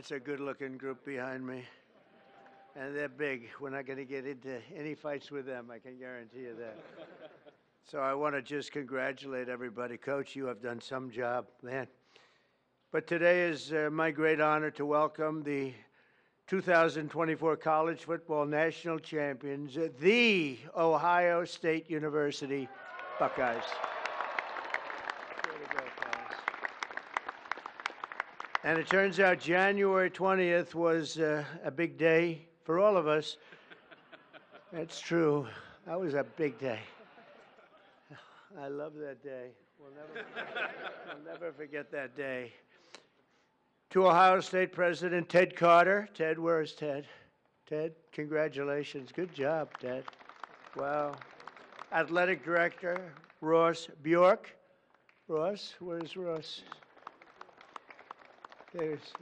That's a good-looking group behind me. And they're big. We're not going to get into any fights with them, I can guarantee you that. So I want to just congratulate everybody. Coach, you have done some job, man. But today is my great honor to welcome the 2024 College Football National Champions, the Ohio State University Buckeyes. Way to go, guys. And it turns out January 20th was a big day for all of us. That's true. That was a big day. I love that day. We'll never forget that day. To Ohio State President Ted Carter. Ted, where is Ted? Ted, congratulations. Good job, Ted. Wow. Athletic Director Ross Bjork. Ross, where's Ross? There's.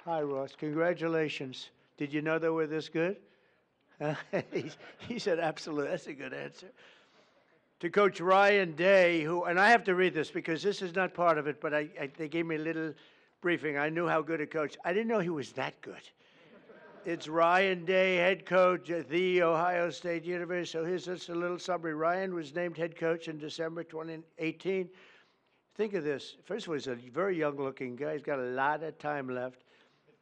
Hi, Ross. Congratulations. Did you know they were this good? He said, absolutely. That's a good answer. To Coach Ryan Day, who, and I have to read this because this is not part of it, but they gave me a little briefing. I knew how good a coach. I didn't know he was that good. It's Ryan Day, head coach at the Ohio State University. So here's just a little summary. Ryan was named head coach in December 2018. Think of this. First of all, he's a very young-looking guy. He's got a lot of time left.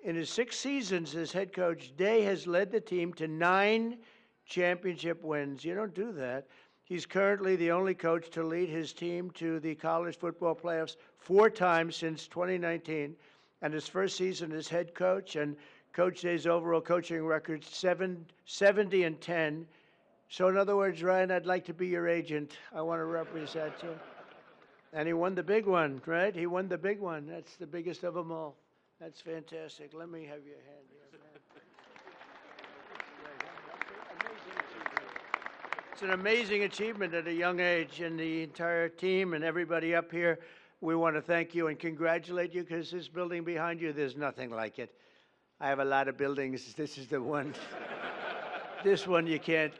In his 6 seasons as head coach, Day has led the team to 9 championship wins. You don't do that. He's currently the only coach to lead his team to the college football playoffs 4 times since 2019, and his first season as head coach. And Coach Day's overall coaching record 70-10. So in other words, Ryan, I'd like to be your agent. I want to represent you. And he won the big one, right? He won the big one. That's the biggest of them all. That's fantastic. Let me have your hand here, man. It's an amazing achievement at a young age, and the entire team and everybody up here, we want to thank you and congratulate you, because this building behind you, there's nothing like it. I have a lot of buildings. This is the one. This one you can't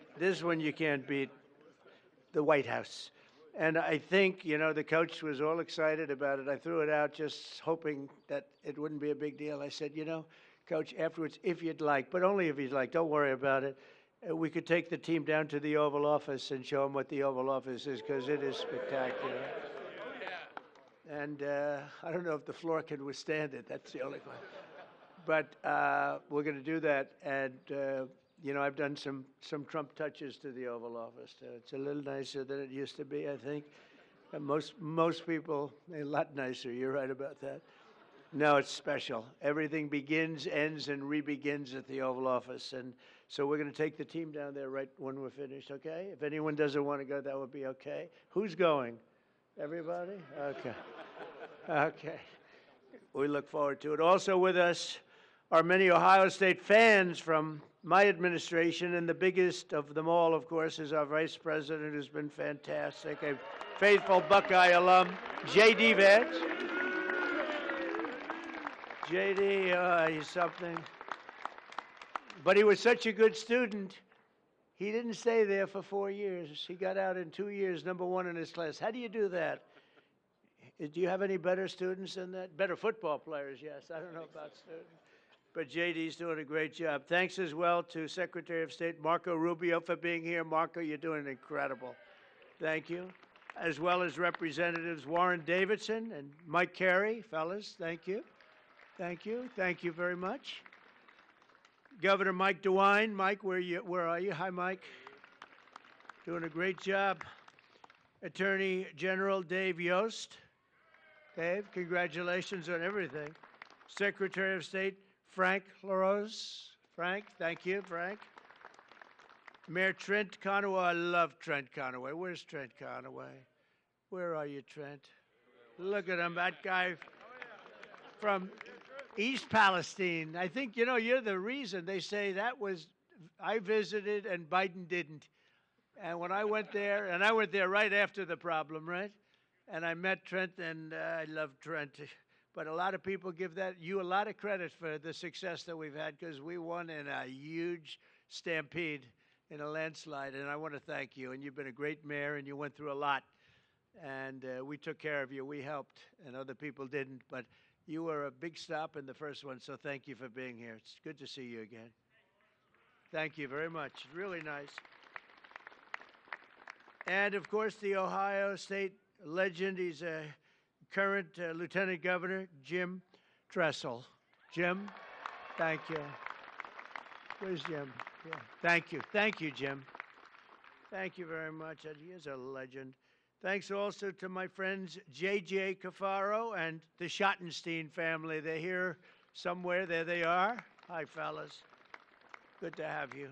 beat. The White House. And I think, you know, the coach was all excited about it. I threw it out just hoping that it wouldn't be a big deal. I said, you know, Coach, afterwards, if you'd like, but only if you'd like, don't worry about it. We could take the team down to the Oval Office and show them what the Oval Office is, because it is spectacular. And I don't know if the floor can withstand it. That's the only one. But we're going to do that. And, you know, I've done some Trump touches to the Oval Office. It's a little nicer than it used to be, I think. And most people, a lot nicer. You're right about that. No, it's special. Everything begins, ends, and re-begins at the Oval Office. And so we're going to take the team down there right when we're finished, okay? If anyone doesn't want to go, that would be okay. Who's going? Everybody? Okay. Okay. We look forward to it. Also with us are many Ohio State fans from my administration, and the biggest of them all, of course, is our Vice President, who's been fantastic, a faithful Buckeye alum, J.D. Vance. J.D., he's something. But he was such a good student, he didn't stay there for 4 years. He got out in 2 years, #1 in his class. How do you do that? Do you have any better students than that? Better football players, yes. I don't know about students. But J.D.'s doing a great job. Thanks as well to Secretary of State Marco Rubio for being here. Marco, you're doing incredible. Thank you. As well as Representatives Warren Davidson and Mike Carey. Fellas, thank you. Thank you. Thank you very much. Governor Mike DeWine. Mike, where are you? Hi, Mike. Doing a great job. Attorney General Dave Yost. Dave, congratulations on everything. Secretary of State Frank LaRose. Frank, thank you, Frank. Mayor Trent Conaway. I love Trent Conaway. Where's Trent Conaway? Where are you, Trent? Look at him, that guy from East Palestine. I think, you know, you're the reason. They say that was, I visited and Biden didn't. And when I went there, and I went there right after the problem, right? And I met Trent, and I love Trent. But a lot of people give you a lot of credit for the success that we've had, because we won in a huge stampede in a landslide. And I want to thank you. And you've been a great mayor, and you went through a lot. And we took care of you. We helped, and other people didn't. But You were a big stop in the first one, so thank you for being here. It's good to see you again. Thank you very much. Really nice. And, of course, the Ohio State legend. He's a current Lieutenant Governor, Jim Tressel. Jim, thank you. Where's Jim? Yeah. Thank you. Thank you, Jim. Thank you very much. He is a legend. Thanks also to my friends J.J. Cafaro and the Schottenstein family. They're here somewhere. There they are. Hi, fellas. Good to have you.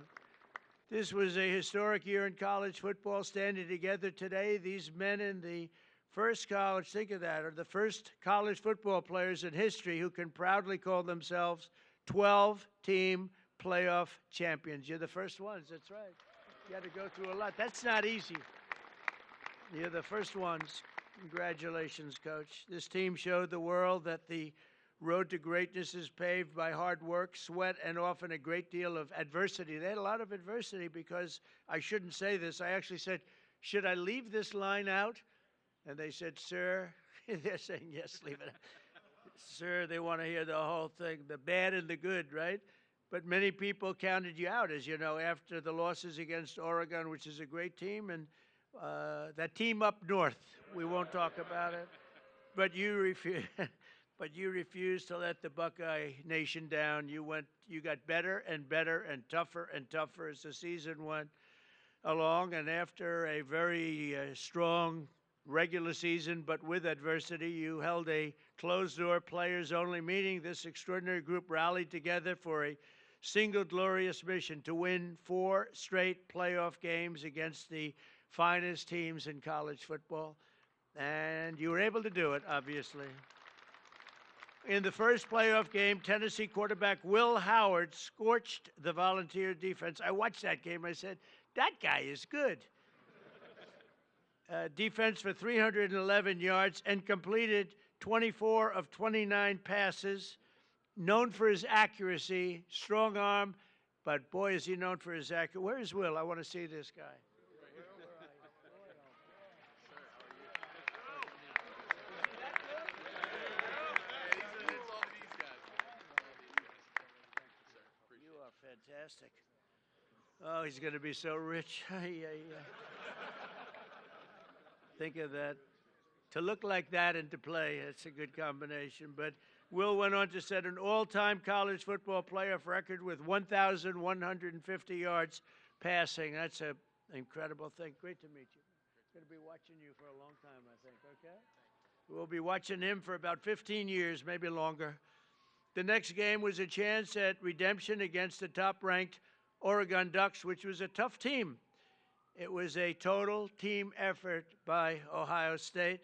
This was a historic year in college football, standing together today. These men in the first college, think of that, are the first college football players in history who can proudly call themselves 12-team playoff champions. You're the first ones, that's right. You had to go through a lot. That's not easy. You're the first ones. Congratulations, Coach. This team showed the world that the road to greatness is paved by hard work, sweat, and often a great deal of adversity. They had a lot of adversity because I shouldn't say this. I actually said, should I leave this line out? And they said, sir, they're saying, yes, leave it out. Sir, they want to hear the whole thing, the bad and the good, right? But many people counted you out, as you know, after the losses against Oregon, which is a great team, and that team up north. We won't talk about it. But you refused. But you refused to let the Buckeye Nation down. You got better and better and tougher as the season went along. And after a very strong regular season, but with adversity, you held a closed-door players-only meeting. This extraordinary group rallied together for a single glorious mission to win 4 straight playoff games against the finest teams in college football. And you were able to do it, obviously. In the first playoff game, Tennessee quarterback Will Howard scorched the Volunteer defense. I watched that game. I said, that guy is good. Defense for 311 yards and completed 24 of 29 passes. Known for his accuracy, strong arm, but boy, is he known for his accuracy. Where is Will? I want to see this guy. Fantastic. Oh, he's going to be so rich. Think of that. To look like that and to play, that's a good combination. But Will went on to set an all-time college football playoff record with 1,150 yards passing. That's an incredible thing. Great to meet you. Going to be watching you for a long time, I think, okay? We'll be watching him for about 15 years, maybe longer. The next game was a chance at redemption against the top-ranked Oregon Ducks, which was a tough team. It was a total team effort by Ohio State.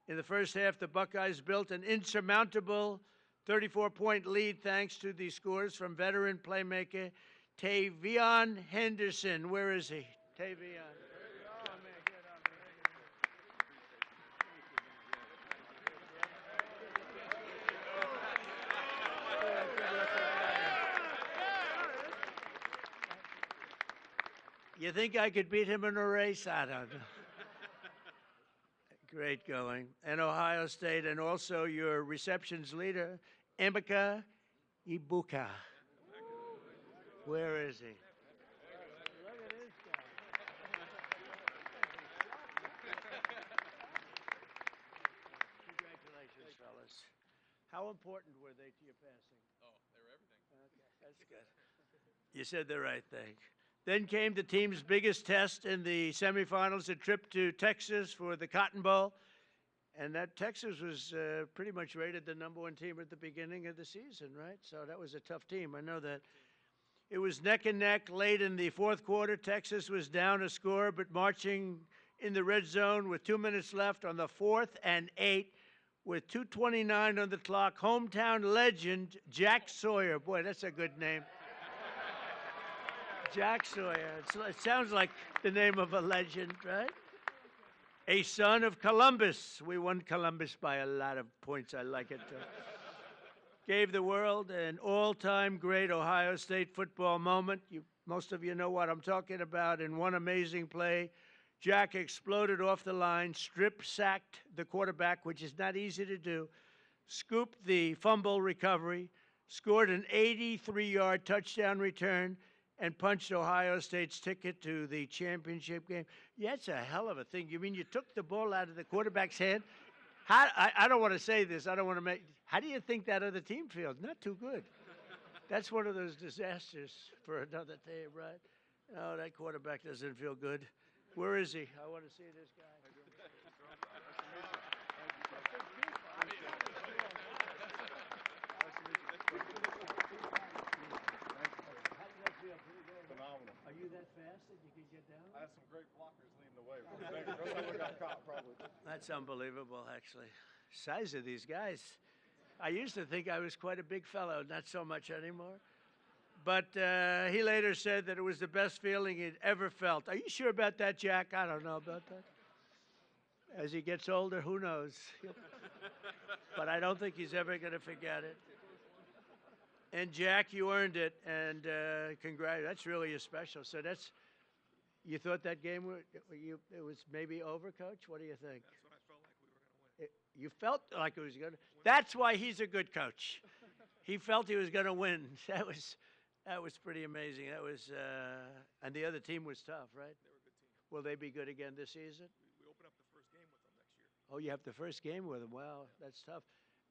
In the first half, the Buckeyes built an insurmountable 34-point lead thanks to the scores from veteran playmaker Tavion Henderson. Where is he? Tavion. You think I could beat him in a race? I don't know. Great going. And Ohio State, and also your receptions leader, Emeka Ibuka. Where is he? Look at this guy. Congratulations, fellas. How important were they to your passing? Oh, they were everything. Okay, that's good. You said the right thing. Then came the team's biggest test in the semifinals, a trip to Texas for the Cotton Bowl. And that Texas was pretty much rated the #1 team at the beginning of the season, right? So that was a tough team. I know that. It was neck and neck late in the fourth quarter. Texas was down a score, but marching in the red zone with 2 minutes left on the 4th and 8 with 2:29 on the clock. Hometown legend Jack Sawyer. Boy, that's a good name. Jack Sawyer. It sounds like the name of a legend, right? A son of Columbus. We won Columbus by a lot of points. I like it. Gave the world an all-time great Ohio State football moment. Most of you know what I'm talking about. In one amazing play, Jack exploded off the line, strip-sacked the quarterback, which is not easy to do, scooped the fumble recovery, scored an 83-yard touchdown return, and punched Ohio State's ticket to the championship game. Yeah, it's a hell of a thing. You mean you took the ball out of the quarterback's hand? I don't want to say this. I don't want to make. How do you think that other team feels? Not too good. That's one of those disasters for another day, right? Oh, that quarterback doesn't feel good. Where is he? I want to see this guy. Phenomenal. Are you that fast that you can get down? I had some great blockers leading the way. First time we got caught, probably. That's unbelievable, actually. Size of these guys. I used to think I was quite a big fellow, not so much anymore. But he later said that it was the best feeling he'd ever felt. Are you sure about that, Jack? I don't know about that. As he gets older, who knows? But I don't think he's ever going to forget it. And Jack, you earned it, and congrats. That's really special. So you thought that game it was maybe over, Coach? What do you think? That's what I felt like we were going to win. You felt like it was going to. That's why he's a good coach. He felt he was going to win. That was pretty amazing. That was, and the other team was tough, right? They were a good team. Will they be good again this season? We open up the first game with them next year. Oh, you have the first game with them. Wow, that's tough.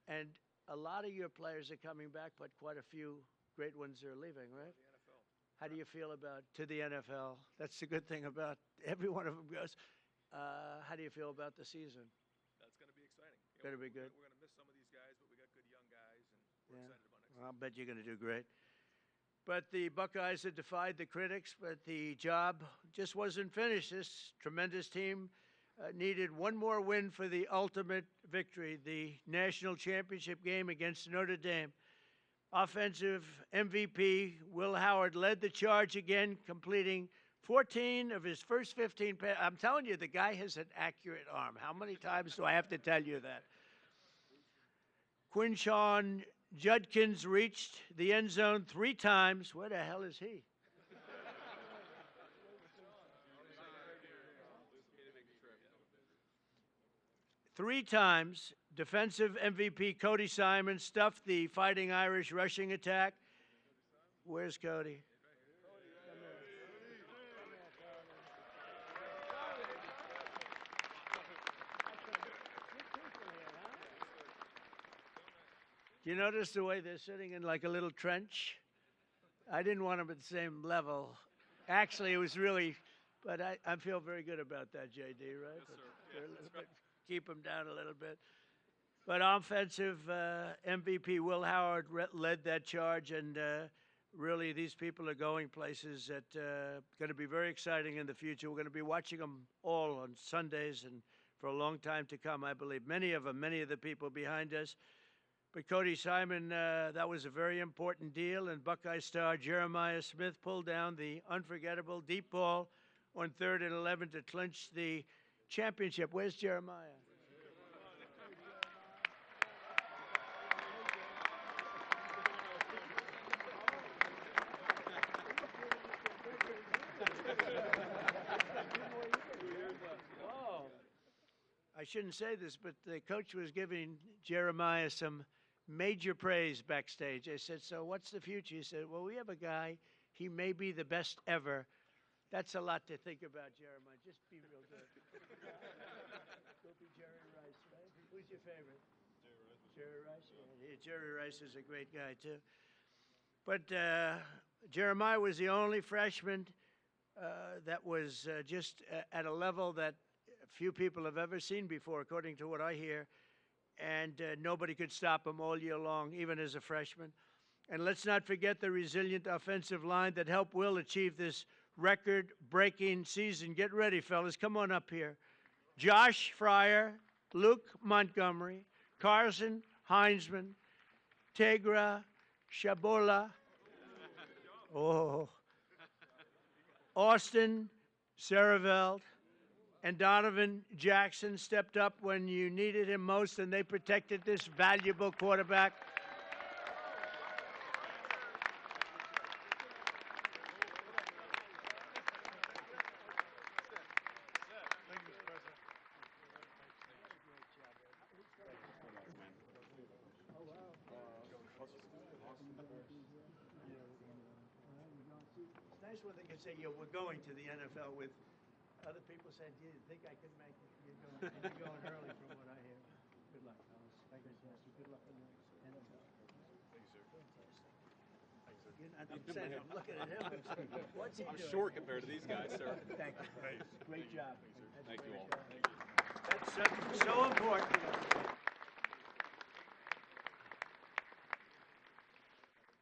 And a lot of your players are coming back, but quite a few great ones are leaving, right? The NFL. How do you feel about to the NFL? That's the good thing about every one of them goes. How do you feel about the season? That's going to be exciting. Going to be good. We're going to miss some of these guys, but we got good young guys, and we're excited about next Well, I'll bet you're going to do great. But the Buckeyes had defied the critics, but the job just wasn't finished. This tremendous team needed one more win for the ultimate victory, the national championship game against Notre Dame. Offensive MVP Will Howard led the charge again, completing 14 of his first 15 passes. I'm telling you, the guy has an accurate arm. How many times do I have to tell you that? Quinshawn Judkins reached the end zone 3 times. Where the hell is he? Three times, defensive MVP Cody Simon stuffed the Fighting Irish rushing attack. Where's Cody? Do you notice the way they're sitting in like a little trench? I didn't want them at the same level. Actually, it was really, but I feel very good about that, JD, right? Yes, sir. They're a little bit, keep them down a little bit. But offensive MVP Will Howard led that charge, and really these people are going places that going to be very exciting in the future. We're going to be watching them all on Sundays and for a long time to come, I believe. Many of the people behind us. But Cody Simon, that was a very important deal, and Buckeye star Jeremiah Smith pulled down the unforgettable deep ball on 3rd and 11 to clinch the championship. Where's Jeremiah? Oh, I shouldn't say this, but the coach was giving Jeremiah some major praise backstage. I said, so what's the future? He said, well, we have a guy. He may be the best ever. That's a lot to think about, Jeremiah. Just be real good. Go be Jerry Rice, right? Who's your favorite? Jerry Rice. Yeah, Jerry Rice is a great guy, too. But Jeremiah was the only freshman that was just at a level that few people have ever seen before, according to what I hear. And nobody could stop him all year long, even as a freshman. And let's not forget the resilient offensive line that helped Will achieve this record-breaking season. Get ready, fellas. Come on up here. Josh Fryer, Luke Montgomery, Carson Heinzman, Tegra Shabola, Austin Saraveld, and Donovan Jackson stepped up when you needed him most, and they protected this valuable quarterback. nice when they can say, yeah, we're going to the NFL with other people saying, do you think I could make it? You're going early from what I hear. Good luck, fellas. Fantastic. Good luck in the NFL. Thank you, sir. I'm saying, I'm looking at him. I'm saying, what's he I'm doing? short compared to these guys, sir. Thank you. Thanks. Great job. Thank you all. That's so important.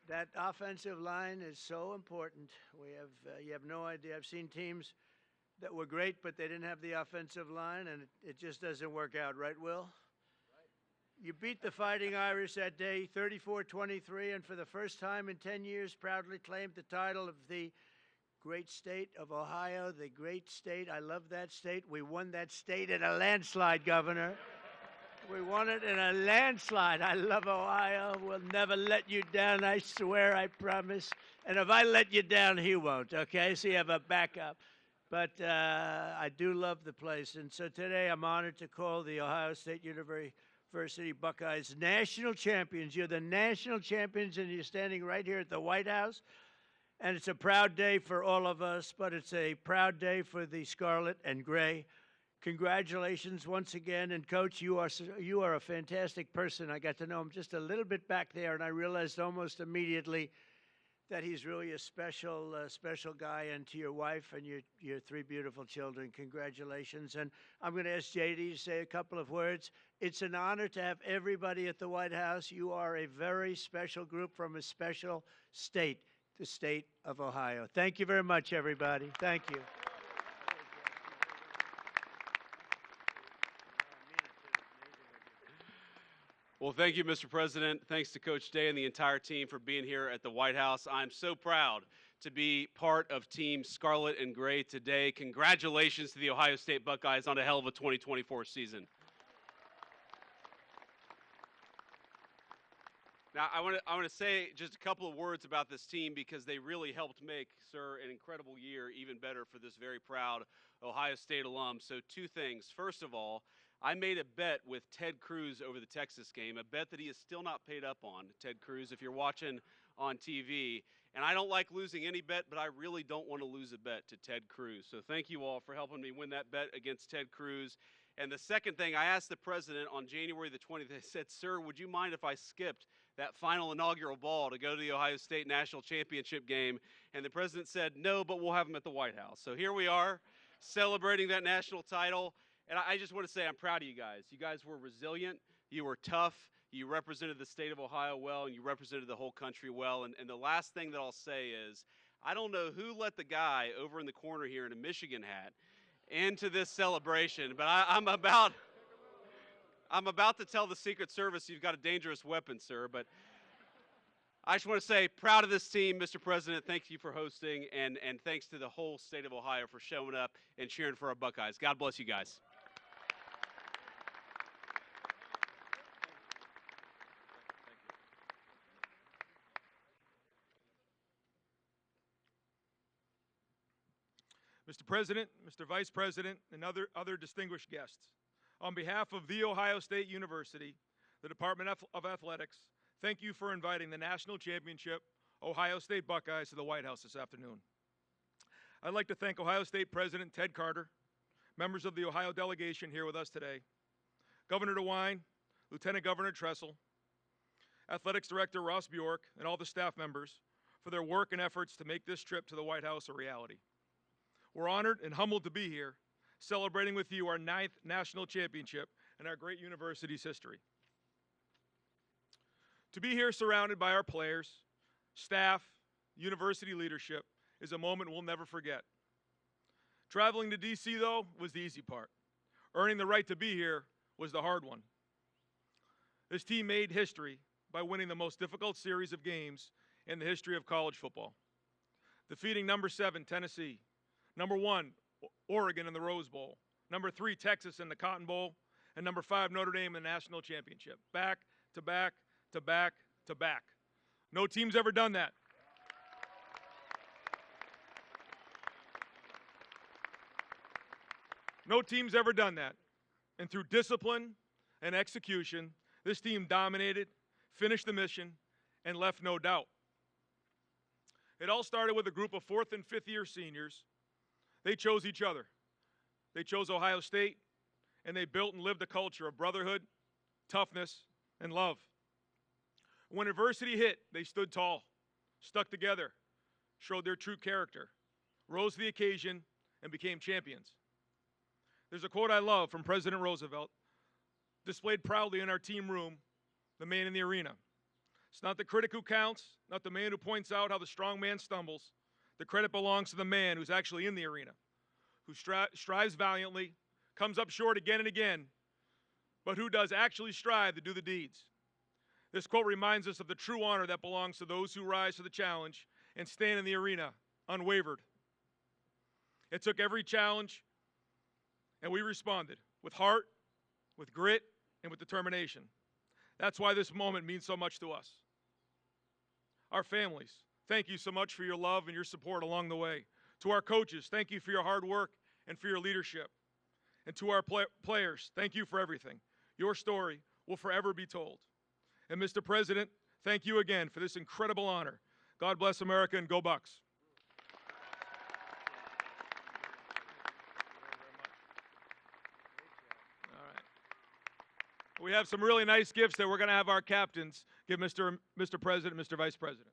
That offensive line is so important. We have, you have no idea. I've seen teams that were great, but they didn't have the offensive line, and it just doesn't work out, right, Will? You beat the Fighting Irish that day, 34-23, and for the first time in 10 years, proudly claimed the title of the great state of Ohio, the great state. I love that state. We won that state in a landslide, Governor. We won it in a landslide. I love Ohio. We'll never let you down, I swear, I promise. And if I let you down, he won't, okay? So you have a backup. But I do love the place. And so today I'm honored to call the Ohio State University Buckeyes national champions. You're the national champions, and you're standing right here at the White House. And it's a proud day for all of us, but it's a proud day for the Scarlet and Gray. Congratulations once again. And, Coach, you are a fantastic person. I got to know him just a little bit back there, and I realized almost immediately that he's really a special guy. And to your wife and your three beautiful children, congratulations. And I'm going to ask JD to say a couple of words. It's an honor to have everybody at the White House. You are a very special group from a special state, the state of Ohio. Thank you very much, everybody. Thank you. Well, thank you, Mr. President. Thanks to Coach Day and the entire team for being here at the White House. I'm so proud to be part of Team Scarlet and Gray today. Congratulations to the Ohio State Buckeyes on a hell of a 2024 season. Now, I want to say just a couple of words about this team because they really helped make, sir, an incredible year even better for this very proud Ohio State alum. So two things. First of all, I made a bet with Ted Cruz over the Texas game, a bet that he is still not paid up on, Ted Cruz, if you're watching on TV. And I don't like losing any bet, but I really don't want to lose a bet to Ted Cruz. So thank you all for helping me win that bet against Ted Cruz. And the second thing, I asked the president on January the 20th, I said, sir, would you mind if I skipped that final inaugural ball to go to the Ohio State National Championship game? And the president said, no, but we'll have him at the White House. So here we are celebrating that national title. And I just want to say I'm proud of you guys. You guys were resilient. You were tough. You represented the state of Ohio well, and you represented the whole country well. And the last thing that I'll say is I don't know who let the guy over in the corner here in a Michigan hat into this celebration, but I'm about to tell the Secret Service you've got a dangerous weapon, sir. But I just want to say, proud of this team, Mr. President. Thank you for hosting, and thanks to the whole state of Ohio for showing up and cheering for our Buckeyes. God bless you guys. Mr. President, Mr. Vice President, and other distinguished guests, on behalf of The Ohio State University, the Department of Athletics, thank you for inviting the National Championship Ohio State Buckeyes to the White House this afternoon. I'd like to thank Ohio State President Ted Carter, members of the Ohio delegation here with us today, Governor DeWine, Lieutenant Governor Tressel, Athletics Director Ross Bjork, and all the staff members for their work and efforts to make this trip to the White House a reality. We're honored and humbled to be here, celebrating with you our 9th national championship in our great university's history. To be here surrounded by our players, staff, university leadership is a moment we'll never forget. Traveling to D.C., though, was the easy part. Earning the right to be here was the hard one. This team made history by winning the most difficult series of games in the history of college football, defeating number 7, Tennessee, number 1, Oregon in the Rose Bowl, number 3, Texas in the Cotton Bowl, and number 5, Notre Dame in the national championship. Back to back to back to back. No team's ever done that. No team's ever done that. And through discipline and execution, this team dominated, finished the mission, and left no doubt. It all started with a group of 4th and 5th year seniors. They chose each other. They chose Ohio State, and they built and lived a culture of brotherhood, toughness, and love. When adversity hit, they stood tall, stuck together, showed their true character, rose to the occasion, and became champions. There's a quote I love from President Roosevelt, displayed proudly in our team room, the man in the arena. It's not the critic who counts, not the man who points out how the strong man stumbles. The credit belongs to the man who's actually in the arena, who strives valiantly, comes up short again and again, but who does actually strive to do the deeds. This quote reminds us of the true honor that belongs to those who rise to the challenge and stand in the arena unwavered. It took every challenge, and we responded with heart, with grit, and with determination. That's why this moment means so much to us. Our families, thank you so much for your love and your support along the way. To our coaches, thank you for your hard work and for your leadership. And to our players, thank you for everything. Your story will forever be told. And Mr. President, thank you again for this incredible honor. God bless America and go Bucks. All right. We have some really nice gifts that we're going to have our captains give Mr. President, Mr. Vice President.